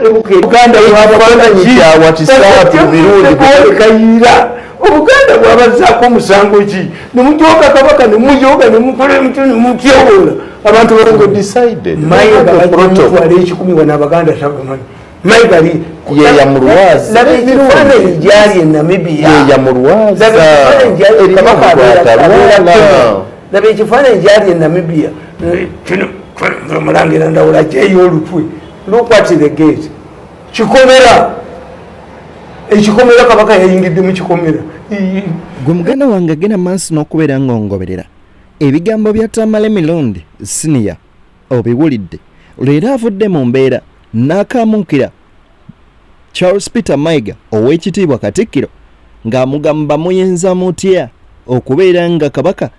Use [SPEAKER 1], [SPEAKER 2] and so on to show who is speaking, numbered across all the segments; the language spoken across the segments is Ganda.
[SPEAKER 1] Uganda yabafananyi kyawatisaatu mirundi kayira Uganda bwabazzaako omusango ki nemujoga kabaka nemujoga nemukola emituno mukyobola abantu balango decided Mayiga protocol ekikumi wana Abaganda tabamanyi Mayiga ye ya Murwaza na bifananyi gyali Namibia ye ya Murwaza kabaka na bifananyi gyali Namibia kino mulangira ndawula kyeyo olutwe look at the gate chikomera ekikomera kabaka yayingidde mu kikomera
[SPEAKER 2] gwe muganda wange agenda maaso n'okubeera ng'ongoberera ebigambo bya Tamale Mirundi siniya obiwulidde leero avudde mu mbeera n'akaamukira Charles Peter Mayiga ow'ekitiibwa Katikkiro ng'amugamba muyinza mutya okubeera nga kabaka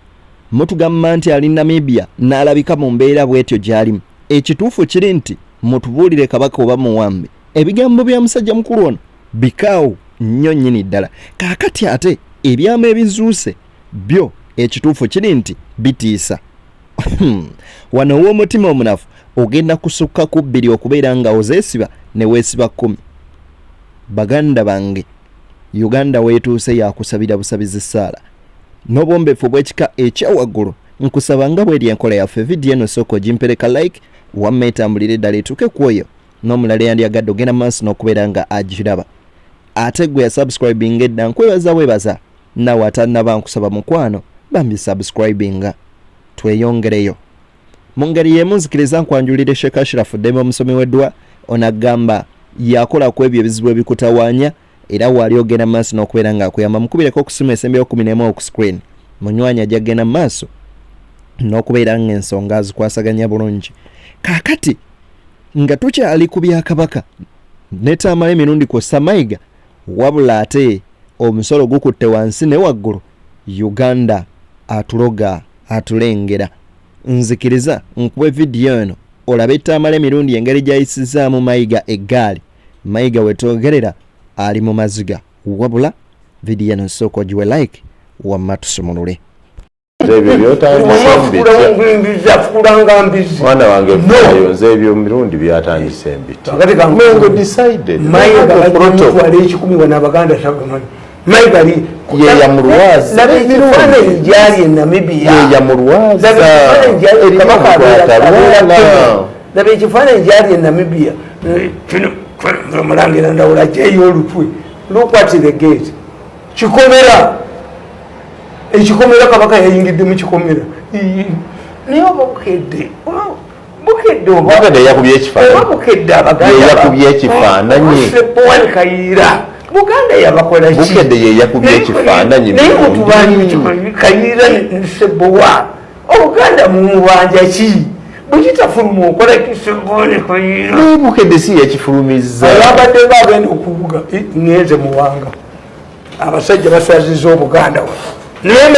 [SPEAKER 2] mutugamba nti ali Namibia n'alabika mu mbeera bw'etyo gy'alimu ekituufu kiri nti mutubuulire kabaka oba muwambe ebigambo bya musajja mukulu ono bikaawo nnyo nnyini ddala kaakati ate ebyama ebizuuse byo ekituufu kiri nti bitiisa wano w'omutima omunafu ogenda kusukka ku bbiri okubeera nga ozeesiba ne weesiba 10 baganda bange Uganda weetuuse yakusabira busabizi ssaala n'obwombeefu bw'ekika ekyawaggulu nkusaba nga bw'eri enkola yaffe vidiyo eno sooka ogimpereka like wamma etambulire ddala etuuke ku oyo n'omulala yandiyagadde ogenda maaso n'okubeera nga agiraba ate gwe yasubscribinga edda nkwebaza naawe atannaba nkusaba mukwano bambi subscribinga tweyongereyo mu ngeri y'emu nzikiriza nkwanjulire Sheikh Ashraf Deme omusomi w'eddwa onagamba yakola ku ebyo ebizibu ebikutawaanya era wali ogenda maaso n'okubeera nga akuyamba mukubireko okusimu esembyeyo 11 ku screen munywanya ajja genda maaso n'okubeera ng'ensonga zikwasaganya bulungi kaakati nga tukyali ku bya kabaka ne Tamale Mirundi kw'ossa Mayiga wabula ate omusolo gukutte wansi ne waggulu Uganda atuloga atulengera nzikiriza nkuwe vidiyo eno olabe Tamale Mirundi engeri gy'ayisizaamu Mayiga eggaali Mayiga wetwogerera ali mu maziga wabula vidiyo eno sooka ogiwe like wamma tusumulule
[SPEAKER 3] mwana wange nze ebyo Mirundi byatandise embiti
[SPEAKER 1] Mengo decided Mayiga protocol ekikumi wana Abaganda tabamanyi Mayiga
[SPEAKER 3] ye ya Murwaza
[SPEAKER 1] na bifananyi gyali Namibia
[SPEAKER 3] ye ya Murwaza
[SPEAKER 1] na bifananyi gyali Namibia kino mulangira ndawula kyeyo olutwe look at the gate kikomera ekikomera kabaka yayingidde mu kikomera naye oba bukedde
[SPEAKER 3] yakubye ekifaananyi
[SPEAKER 1] Kayira Buganda yabakola ki
[SPEAKER 3] bukedde ye yakubye ekifaananyi
[SPEAKER 1] naye mutubanyi Kayira ne Sebowa Obuganda mumubanja ki bukitafuluma okola kisebone Kayira
[SPEAKER 3] naye bukedde si yakifulumizza
[SPEAKER 1] abadde bagenda okuvuga ngenze muwanga abasajja baswaziza Obuganda naye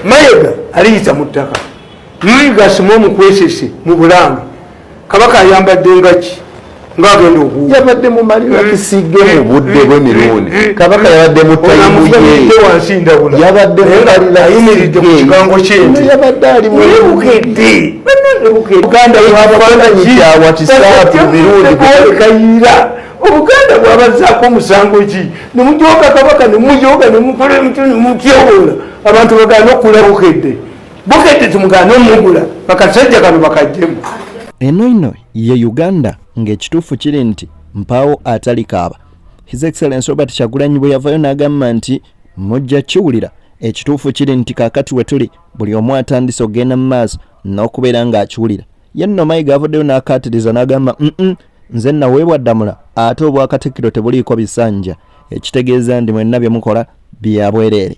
[SPEAKER 1] Mayiga aliyita mu ttaka Mayiga asima omukwesese mu Bulange kabaka ayambadde ngaki ng'agenda okuwuga
[SPEAKER 3] yabadde mu malira kisige mu budde bwe Mirundi kabaka yabadde mu tayimuye
[SPEAKER 1] wansi ndabula
[SPEAKER 3] yabadde mu malira
[SPEAKER 1] ayimiridde ku kigango ky'ente
[SPEAKER 3] yabadde ali mu
[SPEAKER 1] bukedde
[SPEAKER 3] Uganda yabafananyi kyawatisaatu mirundi
[SPEAKER 1] kayira Obuganda bwabazzaako omusango ki nemujoga kabaka nemujoga nemukola emituno mukyobola abantu bagaana okula bukedde tumugana omugula bakasajja kano bakajjemu
[SPEAKER 2] eno ye Uganda ng'ekituufu kiri nti mpaawo atali kaaba His Excellency Robert Kyagulanyi bwe yavayo n'agamba nti mujja kiwulira ekituufu kiri nti kaakati we tuli buli omu atandise ogenda mu maaso n'okubeera ng'akiwulira ye nno Mayiga avuddeyo n'akaatiriza n'agamba nze naweebwa ddamula ate obwakatikkiro tebuliiko bisanja ekitegeeza nti mwenna bye mukola bya bwereere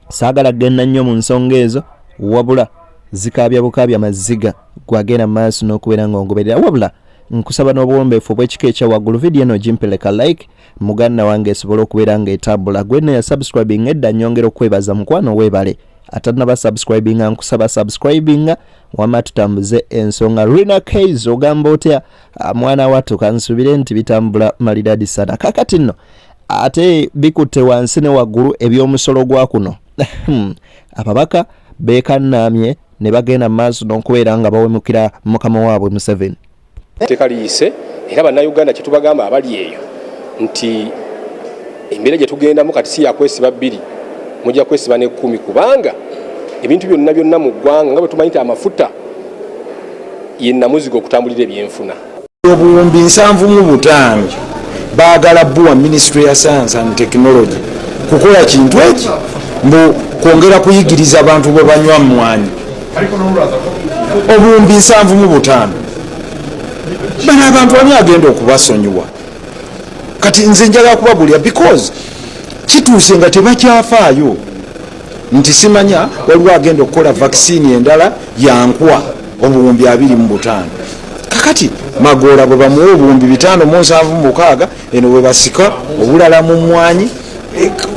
[SPEAKER 2] saagala genda nnyo mu nsonga ezo wabula zikaabya bukaabya maziga gwagenda mu maaso n'okubeera ng'ongoberera wabula nkusaba n'obuwombeefu bw'ekika ekyawaggulu vidiyo eno gimpeleka like muganda wange esobole okubeera ng'etambula gwe ne yasubscribinga edda nnyongera okwebaza mukwano weebale atannaba subscribinga nkusaba subscribinga wamma tutambuze ensonga Rina Kays ogamba otya mwana wattu kansubire nti bitambula malidadi sana kakati nno ate bikutte wansi ne waggulu eby'omusolo gwa kuno ababaka beekannaamye ne bagenda mu maaso n'okubeera nga bawemukira mukama waabwe Museveni
[SPEAKER 4] Tekaliyise era bannayuganda kye tubagamba abali eyo nti embeera gye tugendamu kati si yakwesiba 2 mujja kwesiba ne 10 kubanga ebintu byonna mu ggwanga nga bwe tumanyi nti amafuta ye namuzigo okutambulira ebyenfuna.
[SPEAKER 5] Obuwumbi 75 baagala bbuwa Ministry ya Science and Technology kukola kintu eki mbu kwongera kuyigiriza abantu bwe banywa mmwanyi. Obuwumbi 75 bana abantu ani agenda okubasonyiwa. Kati nze njagala kubabulya because kituuse nga tebakyafaayo nti simanya waliwo agenda okukola vaccine endala yankwa obuwumbi 25. Kakati Magoola bwe bamuwa obuwumbi 576 eno bwe basika obulala mu mmwanyi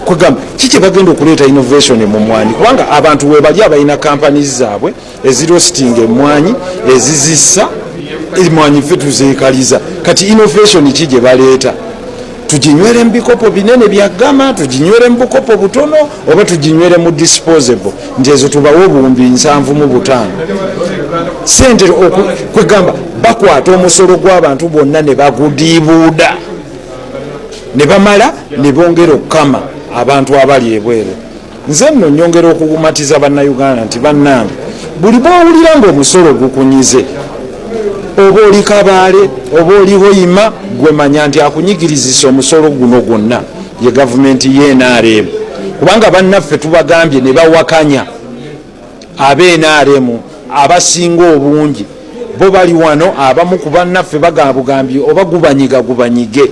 [SPEAKER 5] kwegamba kiki bagenda okuleeta innovation mu mmwanyi kubanga abantu we bali abalina companies zaabwe ezirosting emmwanyi ezizissa emmwanyi ffe tuzeekaliza kati innovation ki gye baleeta tuginywere mu bikopo binene bya gama tuginywere mu bukopo butono oba tuginywere mu disposable nti ezo tubawa obuwumbi 75 sente kwegamba bakwata omusolo gw'abantu bonna ne bagudiibuuda ne bamala ne bongera okukama abantu abali ebweru. Nze nno nyongera okugumatiza bannayuganda nti bannange buli bw'owulira ng'omusolo gukunyize oba oli Kabaale oba oli Hoima gwe manya nti akunyigirizisa omusolo guno gwonna ye gavumenti ye NRM kubanga bannaffe tubagambye ne bawakanya NRM abasinga obungi bo bali wano abamu ku bannaffe bagambye oba gubanyige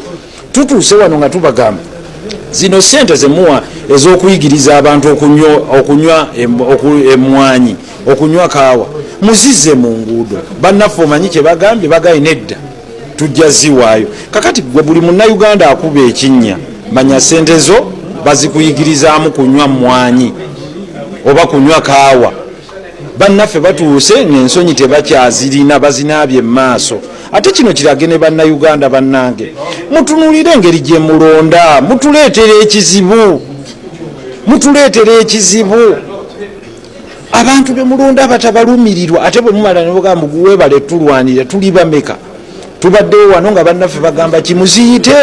[SPEAKER 5] tutuuse wano nga tubagamba zino sente zemuwa ez'okuyigiriza abantu okunywa emmwanyi okunywa kaawa muzize mu nguudo bannaffe omanyi kye bagambye bagaye nedda tujja ziwaayo kakati gwe buli munnayuganda akuba ekinnya manya sente zo bazikuyigirizaamu kunywa mmwanyi oba kunywa kaawa bannaffe batuuse ng'ensonyi tebakyazirina bazinaabye emmaaso ate kino kirage ne bannayuganda bannange mutunuulire engeri gye mulonda mutuleetera ekizibu abantu be mulonda batabalumirirwa ate bwe mumala ne bagamba weebale tulwanire tuli bameka tubaddewo wano nga bannaffe bagamba kimuziyite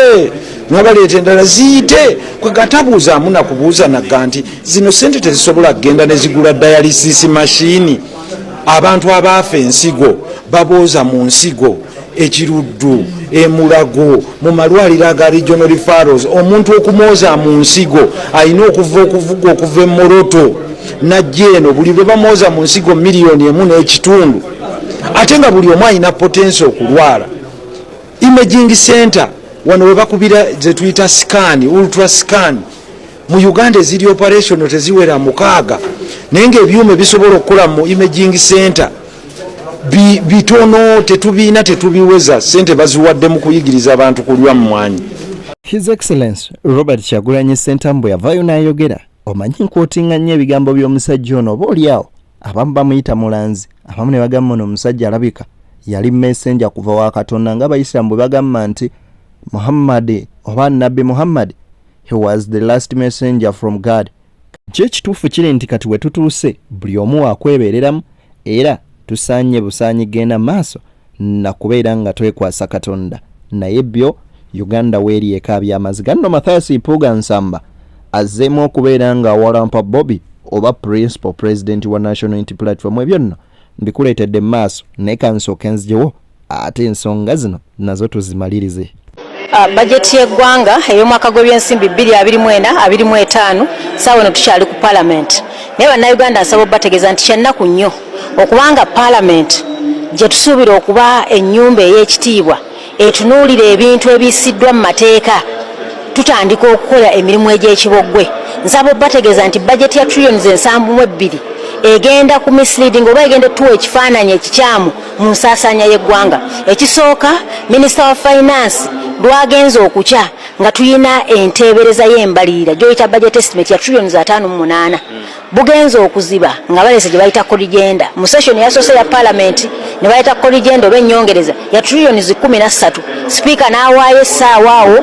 [SPEAKER 5] nabaleeta endala ziyite kwegatabuuzaamu nakubuuza nagga nti zino sente tezisobola kgenda ne zigula dialysis machine abantu abaafa ensigo babooza mu nsigo ekiruddu emulago mu malwaliro aga regional referrals omuntu okumwoza mu nsigo alina okuvuga okuva emmoroto najja eno buli bwe bamwoza mu nsigo miliyoni 1.5 ate nga buli omu alina potensi okulwala. Imaging center wano we bakubira ze tuyita scan ultra scan mu Uganda eziri operation teziwera 6 naye ng'ebyuma bisobola okukola mu imaging center bitono tetubiweza sente baziwadde mu kuyigiriza abantu kulywa mmwanyi.
[SPEAKER 2] His Excellency Robert Kyagulanyi Ssentamu yavaayo n'ayogera omanyi nkwotinga nnyo ebigambo by'omusajja ono oba oliawo abamu bamuyita mulanzi abamu ne bagamba ono omusajja alabika yali messenger kuva wa Katonda nga Abayisiraamu bwe bagamba nti Muhammad oba Nabbi Muhammad he was the last messenger from God. Kye kituufu kiri nti kati we tutuuse buli omu akwebereramu era tusaanye busaanyi genda maaso na kubeera nga twekwasa Katonda naye byo Uganda weeri ekaabya amaziga nno Mathias Ipuga Nsamba azzeemu okubeera nga Warampa Bobby oba principal president wa National Unity Platform ebyo nno mbikuleetedde maaso naye kansooke nzijewo ate ensonga zino nazo tuzimalirize.
[SPEAKER 6] Bajeti y'eggwanga ey'omwaka gw'ebyensimbi 2024-2025 saawa eno tukyali ku Parliament naye bannayuganda nsaba bategeeza nti kyannaku nnyo okubanga Parliament gye tusuubira okuba ennyumba ey'ekitiibwa etunuulira ebintu ebisiddwa mu mateeka tutandika okukola emirimu egy'ekiboggwe. Nsaba bategeeza nti bajeti ya trillions 72 egenda ku misleading oba egenda tuwa ekifaananyi ekikyamu mu nsaasaanya y'eggwanga. Ekisooka Minister wa Finance lwagenza okukya nga tuyina enteebereza y'embalirira gyoyita budget estimate ya trillions 5.8 bugenza okuziba nga balese gye bayita korigenda mu session yasoose ya Parliament ne bayita korigenda oba ennyongereza ya trillions 13. Speaker n'awaayo essaawa awo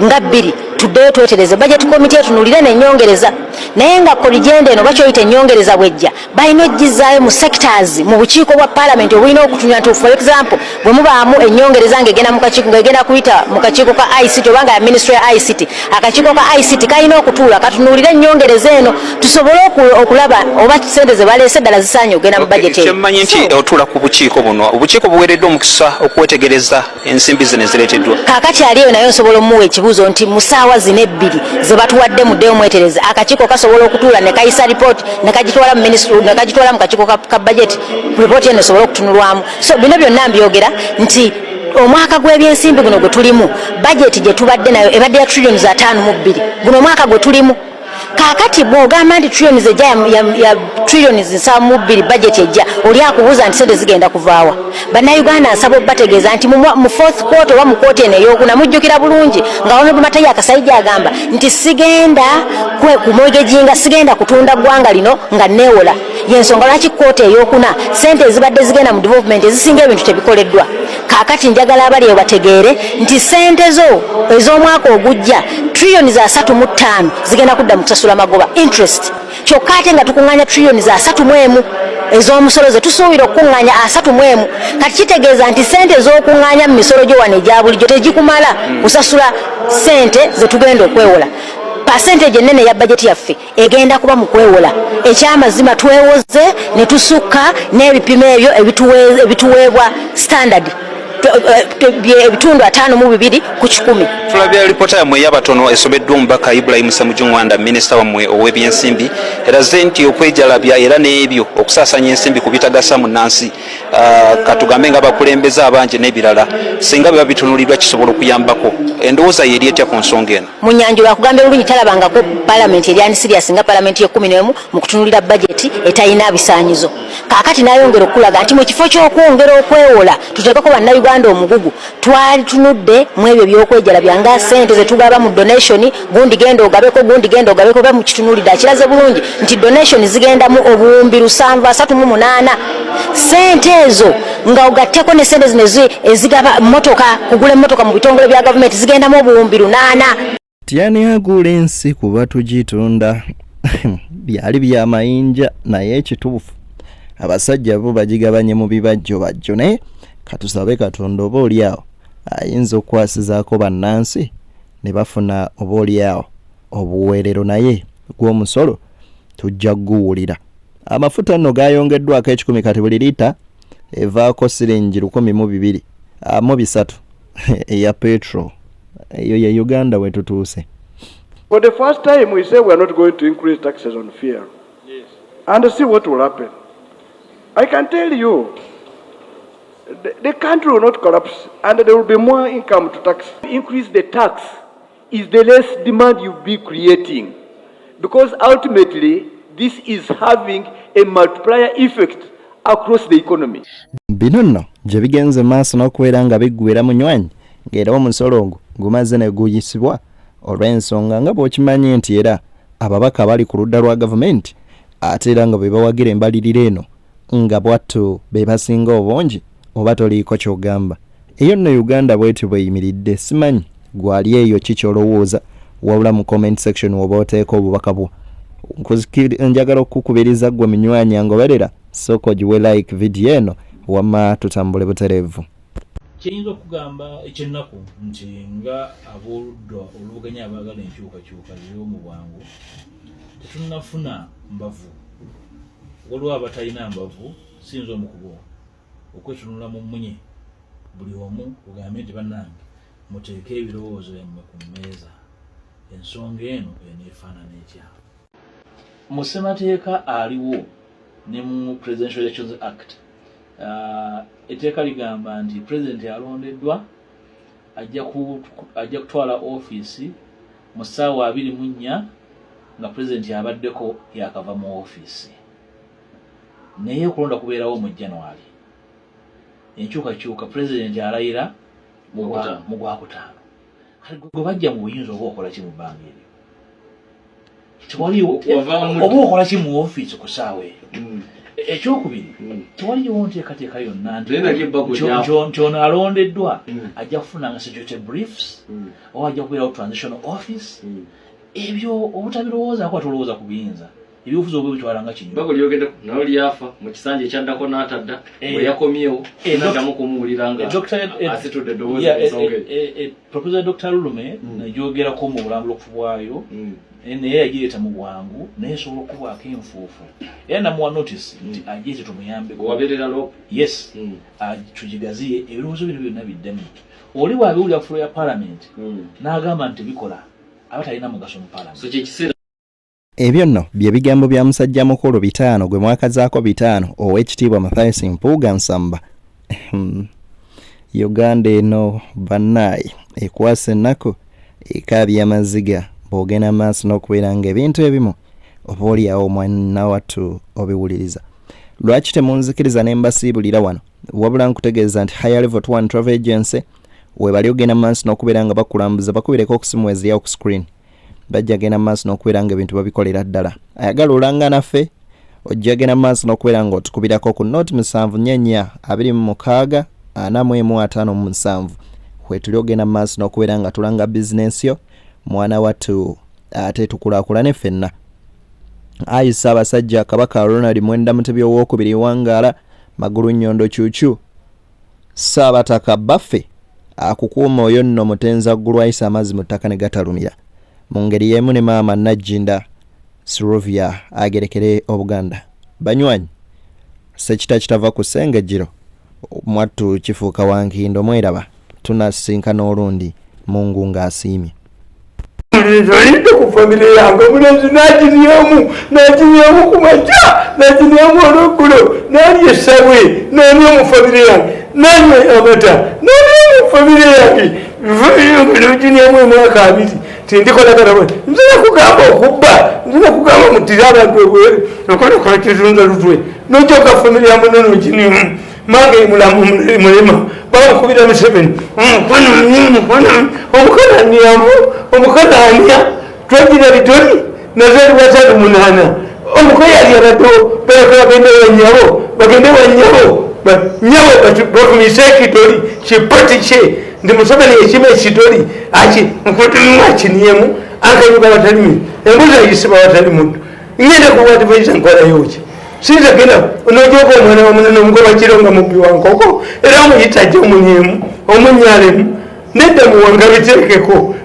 [SPEAKER 6] nga 2 tuddeyo twetereze budget committee etunuulire n'ennyongereza naye nga koligende eno bakyoyita ennyongereza bwejja balina ogizaayo mu sectors mu bukiiko bwa parliament obulina okutunywa nti for example bwe mubaamu ennyongereza ng'egenda mu kakiiko ng'egenda kuyita mu kakiiko ka ICT oba nga ya ministry ya ICT akakiiko ka ICT kalina okutuula katunuulire ennyongereza eno tusobole okulaba oba sente ze baleese ddala zisaanye ogenda mu budget eyo.
[SPEAKER 7] Kyemmanyi nti otuula ku bukiiko buno obukiiko buweereddwa omukisa okwetegereza ensimbi zino ezireeteddwa.
[SPEAKER 6] Kaakati ali eyo naye nsobola omuwa ekibuuzo nti mu ssaawa zino ebbiri ze batuwadde muddeyo omwetereza akakiiko kasobola okutuula ne kayisa ripooti ne kagitwala mu ministry ne kagitwala mu kakiiko ka budget ripooti eno esobole okutunulwamu. So bino byonna mbyogera nti omwaka gw'ebyensimbi guno gwe tulimu budget gye tubadde nayo ebadde ya trillions 5.2 guno omwaka gwe tulimu. Kaakati bw'ogamba nti trillions ejja ya trillions 7.2 budget ejja oli akubuuza nti sente zigenda kuvaawa. Bannayuganda nsaba bategeeza nti mu fourth quarter oba mu kwota eno ey'okuna mujjukira bulungi nga Honorable Matayi Kasaija agamba nti sigenda kumwegejinga sigenda kutunda ggwanga lino nga neewola. Yensonga lwaki kwota ey'okuna sente ezibadde zigenda mu development ezisinga ebintu tebikoleddwa. Kaakati njagala abali bategeere nti sente zo ez'omwaka ogujja trillions 3.5 zigenda kudda mu kusasula magoba interest. Kyokka ate nga tukuŋŋaanya trillions 3.1 ez'omusolo ze tusuubira okukuŋŋaanya 3.1 kati kitegeeza nti sente z'okuŋŋaanya mu misolo gyo wano egya bulijjo tegikumala kusasula sente ze tugenda okwewola. Percentage ennene ya bajeti yaffe egenda kuba mu kwewola. Ekyamazima twewoze ne tusukka n'ebipimo ebyo ebituweebwa standard ebitundu 5.2 ku 100.
[SPEAKER 7] Tulabye alipoota yammwe ey'abatono esobeddwa omubaka Ibrahim Ssemujjungwanda minisita wammwe ow'ebyensimbi eraze nti okwejalabya era n'ebyo okusaasanya ensimbi ku bitagasa mu nnansi katugambe nga bakulembeze abangi n'ebirala singa biba bitunuulirwa kisobola okuyambako. Endowooza yeri etya ku nsonga eno?
[SPEAKER 6] Munyanjula akugambye olungi talabangako palamenti eryani sirias nga palamenti ye11 mu kutunulira bajeti etalina bisaanyizo. Kaakati n'ayongera okulaga nti mu kifo ky'okwongera okwewola tuteekeko bannayuganda omugugu twali tunudde mu ebyo by'okwejalabya nga sente ze tugaba mu donation gundi genda ogabeko oba mu kitunulidde akiraze bulungi nti donation zigenda mu obuwumbi 738 sente ezo nga ogatteko ne sente zino ezigaba motoka kugula emmotoka mu bitongole bya gavumenti zigenda mu obuwumbi 8.
[SPEAKER 2] Tyani agula ensi kuba tugitunda byali byamayinja naye ekituufu abasajja bo bagigabanye mu bibajjo bajjo naye katusabe Katonda oba oliawo ayinza okwasizaako bannansi ne bafuna oba oliawo obuweerero naye gw'omusolo tujja guwulira. Amafuta nno gayongeddwako 10 kati buli liita evaako siringi 1,203 eya petrol. Eyo ya Uganda we tutuuse.
[SPEAKER 1] For the first time we say we are not going to increase taxes on fuel. Yes. And see what will happen. I can tell you the country will not collapse and there will be more income to tax. Increase the tax is the less demand you'll be creating, because ultimately this is having a multiplier effect across the economy.
[SPEAKER 2] Bino nno gye bigenze maaso n'okubeera nga biggwera munywanyi ng'era omusolo ogwo gumaze ne guyisibwa olw'ensonga nga bw'okimanyi nti era ababaka bali ku ludda lwa gavumenti ate era nga bwe bawagira embalirira eno nga bwattu be basinga obungi oba toliiko ky'ogamba. Eyo nno Uganda bwetyo bweyimiridde simanyi gwali eyo kikyolowooza wabula mu comment section woba oteeka obubaka bwo. Njagala okukubiriza gwe munywanyi angoberera soko giwe like video eno wamma tutambule butereevu.
[SPEAKER 8] Kiyinza okugamba ekyennaku nti nga ab'oludda oluvuganya abaagala enkyukakyuka z'omu bwangu tetunnafuna mbavu. Waliwo abatalina mbavu sinza omukubo okwetunula mu munye buli omu kugambe nti bannange muteeke ebirowoozo byammwe ku mmeeza. Ensonga eno eneefaanana etya? Mu ssemateeka aliwo ne mu Presidential Elections Act etteeka ligamba nti pulezidenti alondeddwa ajja kutwala ofiisi mu ssaawa 24 nga pulezidenti abaddeko yakava mu ofiisi. Naye okulonda kubeerawo mu January. Enkyukakyuka pulezidenti alayira mu Gwakutaano. Kale gwe bajja mu buyinza oba okola ki mu bbanga eryo? Tewaliwo oba okola ki mu ofiisi ku ssaawa eyo? Ekyokubiri tewaliwo nteekateeka yonna nti ono alondeddwa ajja kufuna nga security briefs oba ajja kubeerawo transitional office. ebyo obutabirowooza ko tulowooza ku biyinza ebyobufuzi obwo bitwala nga kinyo
[SPEAKER 9] bako lyogedde nawo lyafa mu kisanje ekyaddako n'atadda bwe yakomyewo naddamu kumuwulira nga asitudde eddoboozi ensonga
[SPEAKER 8] Professor Dr. Lulume nagyogerako mu bulambulukufu bwayo naye yagireeta mu bwangu naye esobola okubaako enfuufu era namuwa notice nti agize tumuyambeko
[SPEAKER 9] wabeerera lo
[SPEAKER 8] yes tugigaziye ebirowoozo bino byonna biddemu oli bw'abiwulira ku fulo ya parliament n'agamba nti bikola aba talina mugaso mu parliament
[SPEAKER 9] so kyekiseera
[SPEAKER 2] ebyo nno bye bigambo bya musajja mukulu 5 gwe mwakazaako 5 ow'ekitiibwa Mathias Mpuuga Nsamba. Uganda eno bannayi ekwasa ennaku ekaabya amaziga bw'ogenda maaso n'okubeera ng'ebintu ebimu oba oliawo omwana wattu obiwuliriza. Lwaki temunzikiriza ne mbasiibulira wano wabula nkutegeeza nti Higher Level 1 Travel Agency webali ogenda maaso n'okubeera nga bakulambuza bakubireko okusimu eziriawo ku screen bajja genda maaso n'okubeera nga ebintu babikolera ddala. Ayagala olanga naffe ojja genda maaso n'okubeera nga otukubirako ku note 7 426 wetuli ogenda maaso n'okubeera nga tulanga bizinensi yo mwana wattu ate tukulaakulane ffenna. Ayi Ssaabasajja Kabaka Ronald Mwenda Mutebi owookubiri wangaala Magulu Nnyondo Cuucu Ssaabataka Baffe akukuuma oyo nno mutenza ggulu ayisa amazzi mu ttaka ne gatalumira mu ngeri y'emu ne maama Najjinda Sylvia agerekere Obuganda. Banywanyi sekita kitava ku Ssengejjero mwattu kifuuka wankindo mweraba tunasinkana olundi Mungu ng'asiimye.
[SPEAKER 1] Olinde ku famire yange omulenzi n'agiryamu ku makya n'agiryamu olweggulo n'alya essabwe n'anywa mu famire yange n'anywa amata n'alya mu famire yange ogiryamu emwaka 2 tindikola kalabwe nzina kugamba okubba nzina kugamba mutira abantu ebweru okola kwa kizunza lutwe n'ojoka famire yange n'oginimu mange mulamu mulema bakubira Museveni omukala nyamu omukala anya twagira bitoni nazali watali munana omukala yali abato bagende wanyabo bakumisekitori kipoti kye ndi Museveni ekima ekitori aki nkutumwakiniemu akanyuka watalimi embuzi ayisiba watali muntu ngende kuwativaisa nkolayoki sinza genda onojoka omwana wamunene omugoba kironga mubbi wankoko era omuyitaje omunyemu omunyalemu nedda muwanga biteekeko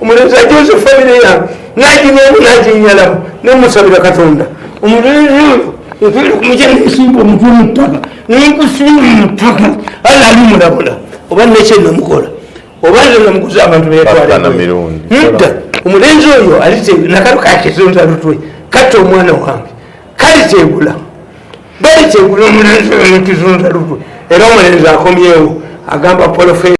[SPEAKER 1] omulenzi ajoze famire yange naginemu naginyalamu nemusabira Katonda omulenzi oyo kumujja nesimba omutwe muttaka nenkusimba muttaka ala ali mulabula oba nekyenamukola oba nze namuguza abantu betwala omulenzi oyo alite nakalo kakizonza lutwe katta omwana wange kalitegula omulenzi oyo nekizonza lutwe era omulenzi akomyewo agamba Professor